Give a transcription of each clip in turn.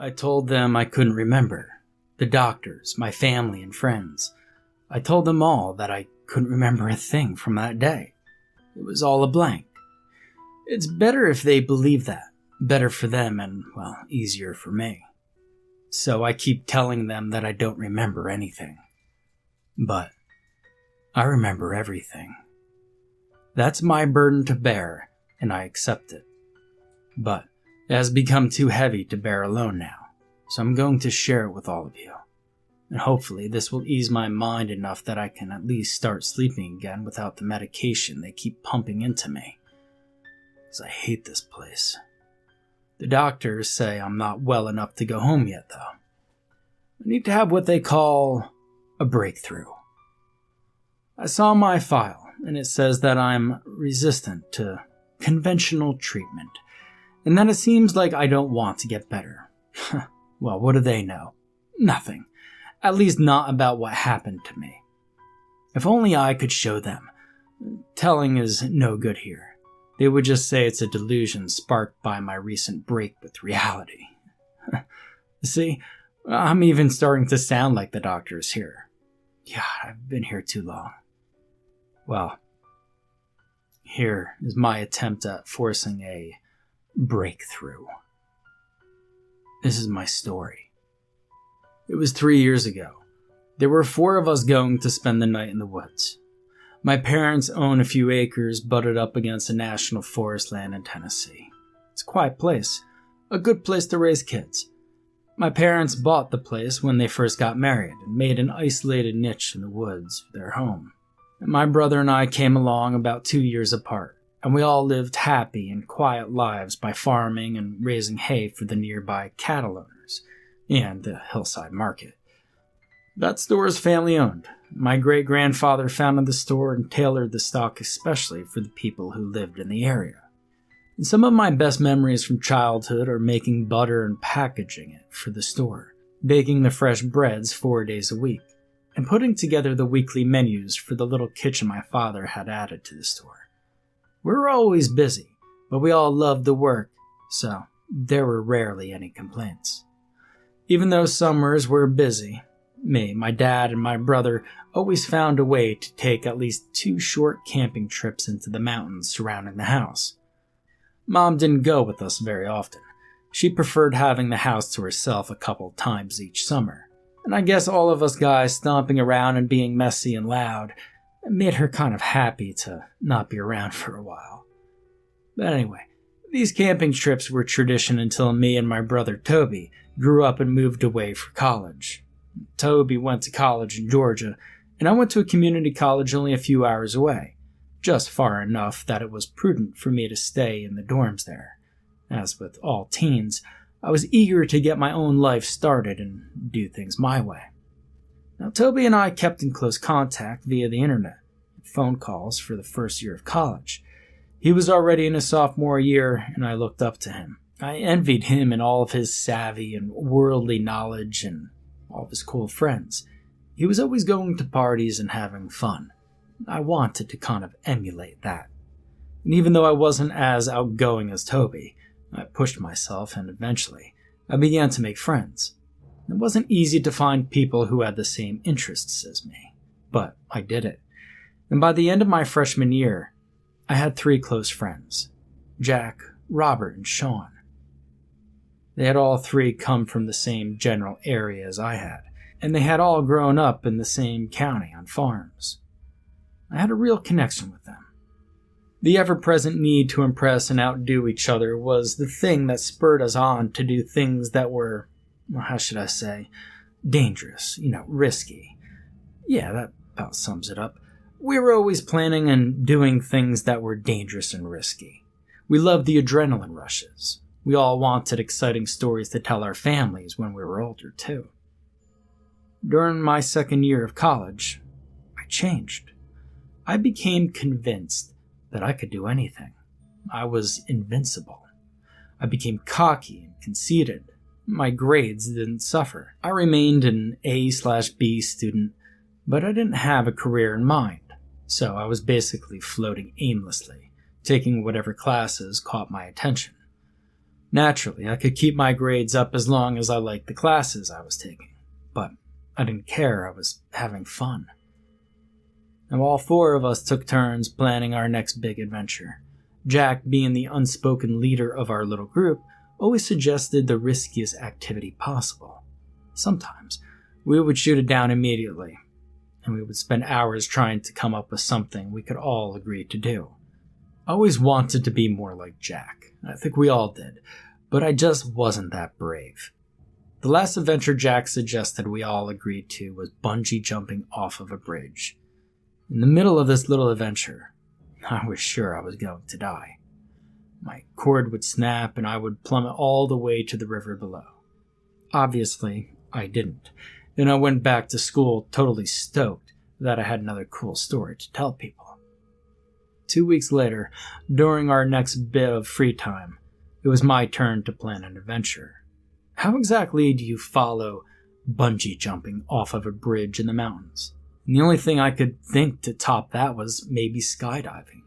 I told them I couldn't remember. The doctors, my family and friends. I told them all that I couldn't remember a thing from that day. It was all a blank. It's better if they believe that. Better for them and, well, easier for me. So I keep telling them that I don't remember anything. But I remember everything. That's my burden to bear, and I accept it. But it has become too heavy to bear alone now, so I'm going to share it with all of you. And hopefully this will ease my mind enough that I can at least start sleeping again without the medication they keep pumping into me. Because I hate this place. The doctors say I'm not well enough to go home yet, though. I need to have what they call a breakthrough. I saw my file, and it says that I'm resistant to conventional treatment, and that it seems like I don't want to get better. Well, what do they know? Nothing. At least not about what happened to me. If only I could show them. Telling is no good here. They would just say it's a delusion sparked by my recent break with reality. See, I'm even starting to sound like the doctors here. God, I've been here too long. Well, here is my attempt at forcing a breakthrough. This is my story. It was 3 years ago. There were 4 of us going to spend the night in the woods. My parents own a few acres butted up against a national forest land in Tennessee. It's a quiet place, a good place to raise kids. My parents bought the place when they first got married and made an isolated niche in the woods their home. And my brother and I came along about 2 years apart, and we all lived happy and quiet lives by farming and raising hay for the nearby cattle owners and the hillside market. That store is family owned. My great-grandfather founded the store and tailored the stock especially for the people who lived in the area. And some of my best memories from childhood are making butter and packaging it for the store, baking the fresh breads 4 days a week, and putting together the weekly menus for the little kitchen my father had added to the store. We were always busy, but we all loved the work, so there were rarely any complaints. Even though summers were busy, me, my dad, and my brother always found a way to take at least 2 short camping trips into the mountains surrounding the house. Mom didn't go with us very often. She preferred having the house to herself a couple times each summer. And I guess all of us guys stomping around and being messy and loud made her kind of happy to not be around for a while. But anyway, these camping trips were tradition until me and my brother Towey grew up and moved away for college. Towey went to college in Georgia, and I went to a community college only a few hours away, just far enough that it was prudent for me to stay in the dorms there. As with all teens, I was eager to get my own life started and do things my way. Now, Towey and I kept in close contact via the internet, phone calls for the first year of college. He was already in his sophomore year, and I looked up to him. I envied him and all of his savvy and worldly knowledge and all of his cool friends. He was always going to parties and having fun. I wanted to kind of emulate that. And even though I wasn't as outgoing as Towey, I pushed myself and eventually I began to make friends. It wasn't easy to find people who had the same interests as me, but I did it. And by the end of my freshman year, I had 3 close friends, Jack, Robert, and Sean. They had all 3 come from the same general area as I had, and they had all grown up in the same county on farms. I had a real connection with them. The ever-present need to impress and outdo each other was the thing that spurred us on to do things that were, well, how should I say, dangerous, risky. Yeah, that about sums it up. We were always planning and doing things that were dangerous and risky. We loved the adrenaline rushes. We all wanted exciting stories to tell our families when we were older, too. During my second year of college, I changed. I became convinced that I could do anything. I was invincible. I became cocky and conceited. My grades didn't suffer. I remained an A/B student, but I didn't have a career in mind, so I was basically floating aimlessly, taking whatever classes caught my attention. Naturally, I could keep my grades up as long as I liked the classes I was taking, but I didn't care. I was having fun. Now, all four of us took turns planning our next big adventure. Jack, being the unspoken leader of our little group, always suggested the riskiest activity possible. Sometimes, we would shoot it down immediately, and we would spend hours trying to come up with something we could all agree to do. I always wanted to be more like Jack. I think we all did, but I just wasn't that brave. The last adventure Jack suggested we all agreed to was bungee jumping off of a bridge. In the middle of this little adventure, I was sure I was going to die. My cord would snap and I would plummet all the way to the river below. Obviously, I didn't, and I went back to school totally stoked that I had another cool story to tell people. 2 weeks later, during our next bit of free time, it was my turn to plan an adventure. How exactly do you follow bungee jumping off of a bridge in the mountains? And the only thing I could think to top that was maybe skydiving.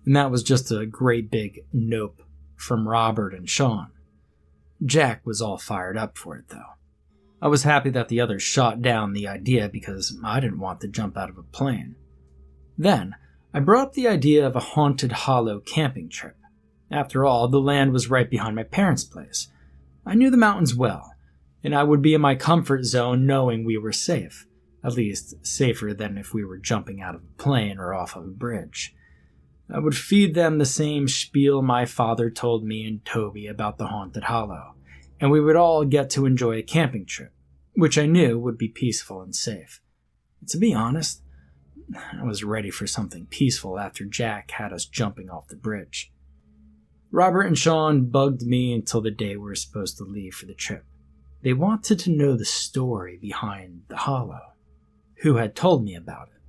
And that was just a great big nope from Robert and Sean. Jack was all fired up for it, though. I was happy that the others shot down the idea because I didn't want to jump out of a plane. Then, I brought up the idea of a haunted hollow camping trip. After all, the land was right behind my parents' place. I knew the mountains well, and I would be in my comfort zone knowing we were safe. At least, safer than if we were jumping out of a plane or off of a bridge. I would feed them the same spiel my father told me and Towey about the haunted hollow, and we would all get to enjoy a camping trip, which I knew would be peaceful and safe. To be honest, I was ready for something peaceful after Jack had us jumping off the bridge. Robert and Sean bugged me until the day we were supposed to leave for the trip. They wanted to know the story behind the hollow. Who had told me about it?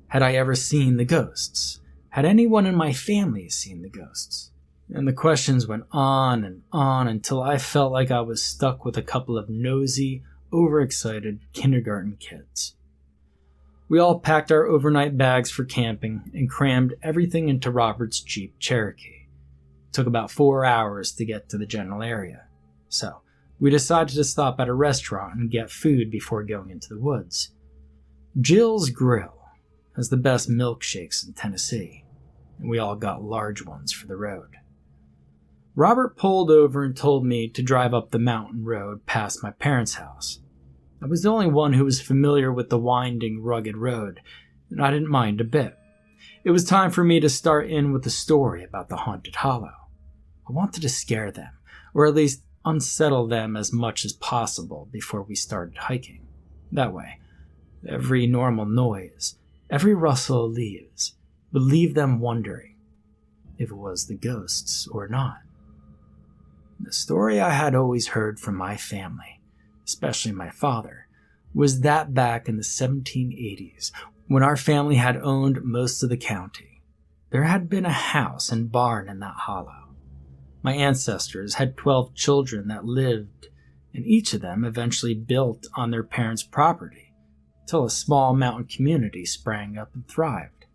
Had I ever seen the ghosts? Had anyone in my family seen the ghosts? And the questions went on until I felt like I was stuck with a couple of nosy, overexcited kindergarten kids. We all packed our overnight bags for camping and crammed everything into Robert's Jeep Cherokee. It took about 4 hours to get to the general area, so we decided to stop at a restaurant and get food before going into the woods. Jill's Grill has the best milkshakes in Tennessee, and we all got large ones for the road. Robert pulled over and told me to drive up the mountain road past my parents' house. I was the only one who was familiar with the winding, rugged road, and I didn't mind a bit. It was time for me to start in with the story about the haunted hollow. I wanted to scare them, or at least unsettle them as much as possible before we started hiking. That way, every normal noise, every rustle of leaves, would leave them wondering if it was the ghosts or not. The story I had always heard from my family, especially my father, was that back in the 1780s, when our family had owned most of the county, there had been a house and barn in that hollow. My ancestors had 12 children that lived, and each of them eventually built on their parents' property, till a small mountain community sprang up and thrived.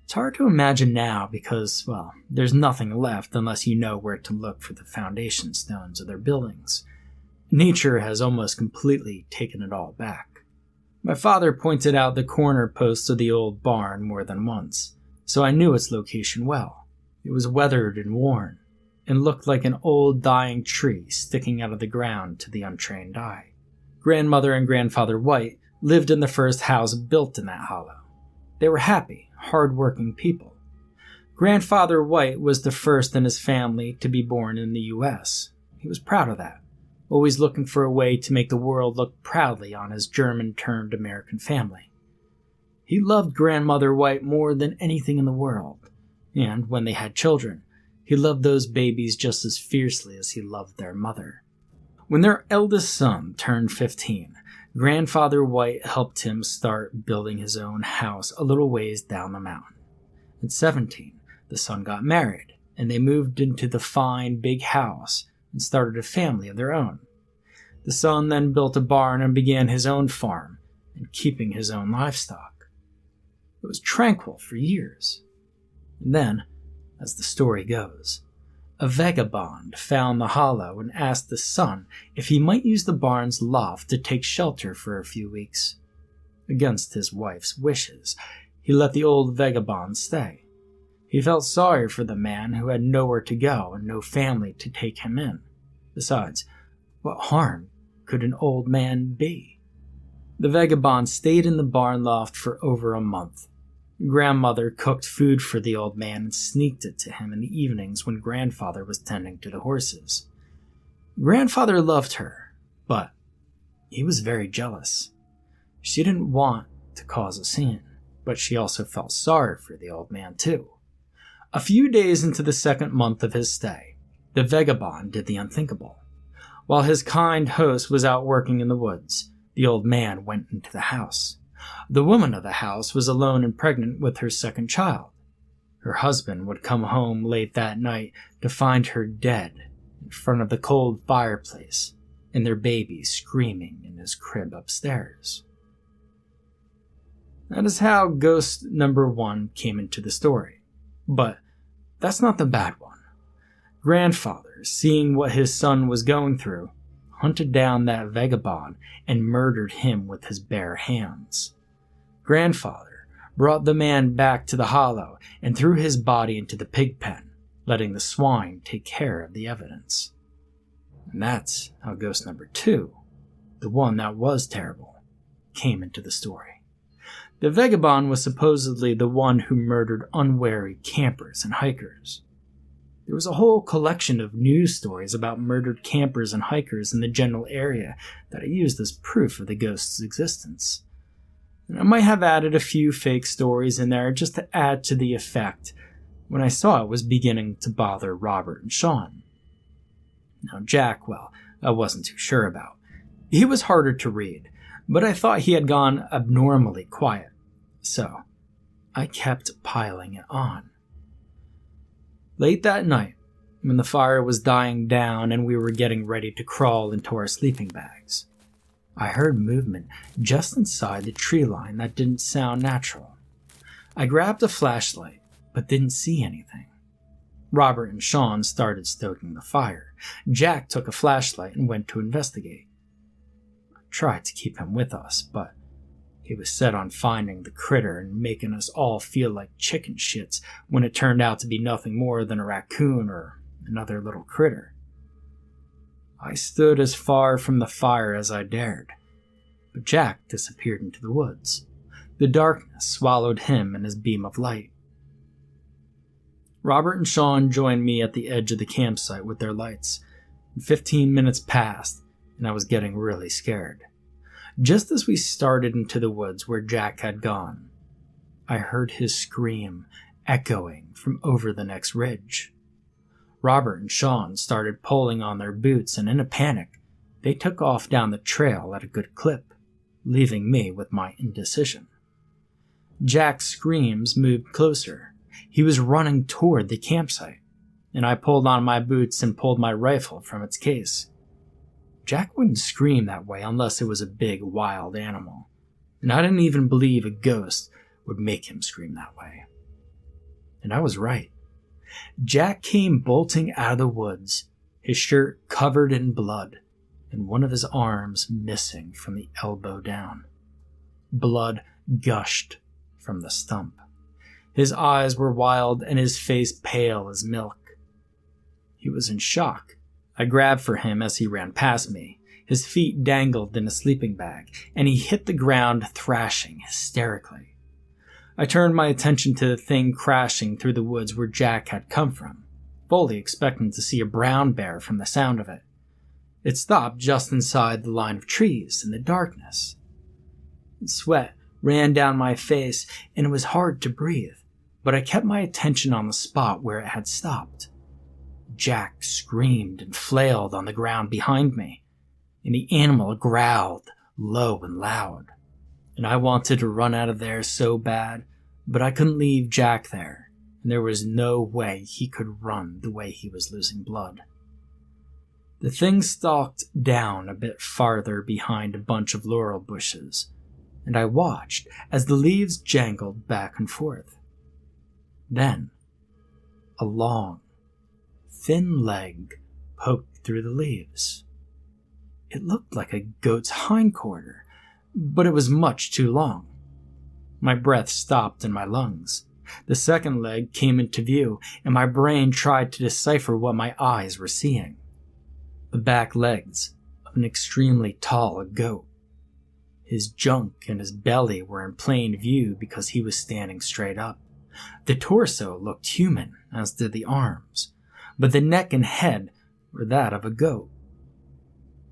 It's hard to imagine now because, well, there's nothing left unless you know where to look for the foundation stones of their buildings. Nature has almost completely taken it all back. My father pointed out the corner posts of the old barn more than once, so I knew its location well. It was weathered and worn, and looked like an old dying tree sticking out of the ground to the untrained eye. Grandmother and Grandfather White lived in the first house built in that hollow. They were happy, hard-working people. Grandfather White was the first in his family to be born in the U.S. He was proud of that, always looking for a way to make the world look proudly on his German-turned American family. He loved Grandmother White more than anything in the world, and when they had children, he loved those babies just as fiercely as he loved their mother. When their eldest son turned 15, Grandfather White helped him start building his own house a little ways down the mountain. At 17, the son got married, and they moved into the fine, big house and started a family of their own. The son then built a barn and began his own farm and keeping his own livestock. It was tranquil for years. And then, as the story goes, A vagabond found the hollow and asked the son if he might use the barn's loft to take shelter for a few weeks. Against his wife's wishes, he let the old vagabond stay. He felt sorry for the man who had nowhere to go and no family to take him in. Besides, what harm could an old man be? The vagabond stayed in the barn loft for over a month. Grandmother cooked food for the old man and sneaked it to him in the evenings when grandfather was tending to the horses. Grandfather loved her, but he was very jealous. She didn't want to cause a scene, but she also felt sorry for the old man too. A few days into the second month of his stay, the vagabond did the unthinkable. While his kind host was out working in the woods, the old man went into the house. The woman of the house was alone and pregnant with her second child. Her husband would come home late that night to find her dead in front of the cold fireplace and their baby screaming in his crib upstairs. That is how ghost number 1 came into the story. But that's not the bad one. Grandfather, seeing what his son was going through, hunted down that vagabond and murdered him with his bare hands. Grandfather brought the man back to the hollow and threw his body into the pig pen, letting the swine take care of the evidence. And that's how ghost number 2, the one that was terrible, came into the story. The vagabond was supposedly the one who murdered unwary campers and hikers. There was a whole collection of news stories about murdered campers and hikers in the general area that I used as proof of the ghost's existence. And I might have added a few fake stories in there just to add to the effect when I saw it was beginning to bother Robert and Sean. Now Jack, well, I wasn't too sure about. He was harder to read, but I thought he had gone abnormally quiet, so I kept piling it on. Late that night, when the fire was dying down and we were getting ready to crawl into our sleeping bags, I heard movement just inside the tree line that didn't sound natural. I grabbed a flashlight, but didn't see anything. Robert and Sean started stoking the fire. Jack took a flashlight and went to investigate. I tried to keep him with us, but he was set on finding the critter and making us all feel like chicken shits when it turned out to be nothing more than a raccoon or another little critter. I stood as far from the fire as I dared, but Jack disappeared into the woods. The darkness swallowed him and his beam of light. Robert and Sean joined me at the edge of the campsite with their lights. 15 minutes passed, and I was getting really scared. Just as we started into the woods where Jack had gone, I heard his scream echoing from over the next ridge. Robert and Sean started pulling on their boots, and in a panic, they took off down the trail at a good clip, leaving me with my indecision. Jack's screams moved closer. He was running toward the campsite, and I pulled on my boots and pulled my rifle from its case. Jack wouldn't scream that way unless it was a big, wild animal, and I didn't even believe a ghost would make him scream that way. And I was right. Jack came bolting out of the woods, his shirt covered in blood, and one of his arms missing from the elbow down. Blood gushed from the stump. His eyes were wild and his face pale as milk. He was in shock. I grabbed for him as he ran past me. His feet dangled in a sleeping bag, and he hit the ground thrashing hysterically. I turned my attention to the thing crashing through the woods where Jack had come from, fully expecting to see a brown bear from the sound of it. It stopped just inside the line of trees in the darkness. Sweat ran down my face, and it was hard to breathe, but I kept my attention on the spot where it had stopped. Jack screamed and flailed on the ground behind me, and the animal growled low and loud. And I wanted to run out of there so bad, but I couldn't leave Jack there, and there was no way he could run the way he was losing blood. The thing stalked down a bit farther behind a bunch of laurel bushes, and I watched as the leaves jangled back and forth. Then, a long, thin leg poked through the leaves. It looked like a goat's hindquarter, but it was much too long. My breath stopped in my lungs. The second leg came into view, and my brain tried to decipher what my eyes were seeing. The back legs of an extremely tall goat. His junk and his belly were in plain view because he was standing straight up. The torso looked human, as did the arms, but the neck and head were that of a goat.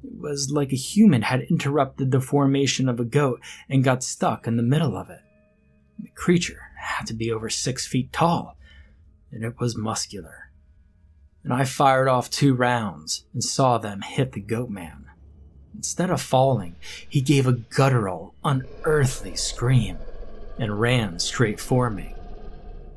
It was like a human had interrupted the formation of a goat and got stuck in the middle of it. The creature had to be over 6 feet tall, and it was muscular. And I fired off 2 rounds and saw them hit the goat man. Instead of falling, he gave a guttural, unearthly scream and ran straight for me.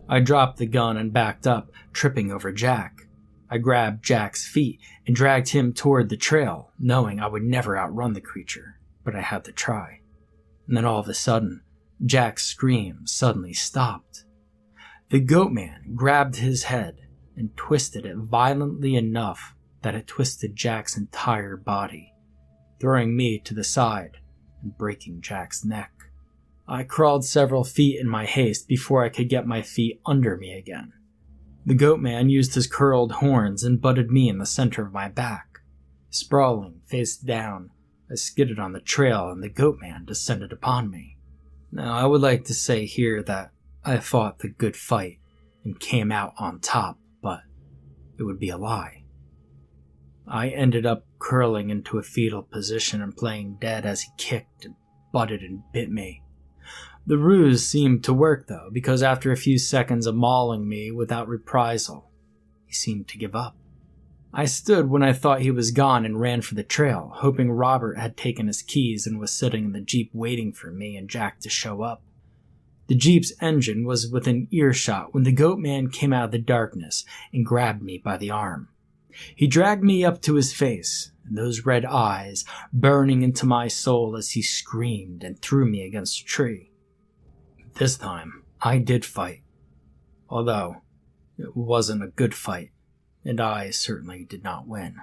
I dropped the gun and backed up, tripping over Jack. I grabbed Jack's feet and dragged him toward the trail, knowing I would never outrun the creature, but I had to try. And then all of a sudden, Jack's scream suddenly stopped. The goat man grabbed his head and twisted it violently enough that it twisted Jack's entire body, throwing me to the side and breaking Jack's neck. I crawled several feet in my haste before I could get my feet under me again. The goat man used his curled horns and butted me in the center of my back. Sprawling, face down, I skidded on the trail and the goat man descended upon me. Now, I would like to say here that I fought the good fight and came out on top, but it would be a lie. I ended up curling into a fetal position and playing dead as he kicked and butted and bit me. The ruse seemed to work, though, because after a few seconds of mauling me without reprisal, he seemed to give up. I stood when I thought he was gone and ran for the trail, hoping Robert had taken his keys and was sitting in the Jeep waiting for me and Jack to show up. The Jeep's engine was within earshot when the goat man came out of the darkness and grabbed me by the arm. He dragged me up to his face, and those red eyes burning into my soul as he screamed and threw me against a tree. This time, I did fight, although it wasn't a good fight, and I certainly did not win.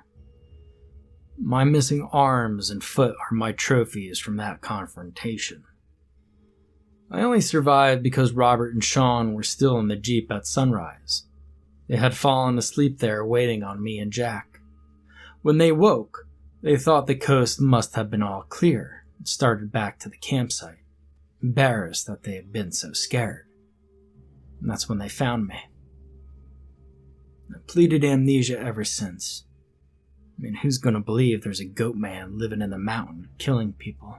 My missing arms and foot are my trophies from that confrontation. I only survived because Robert and Sean were still in the Jeep at sunrise. They had fallen asleep there waiting on me and Jack. When they woke, they thought the coast must have been all clear and started back to the campsite, embarrassed that they had been so scared. And that's when they found me. I've pleaded amnesia ever since. I mean, who's gonna believe there's a goat man living in the mountain, killing people?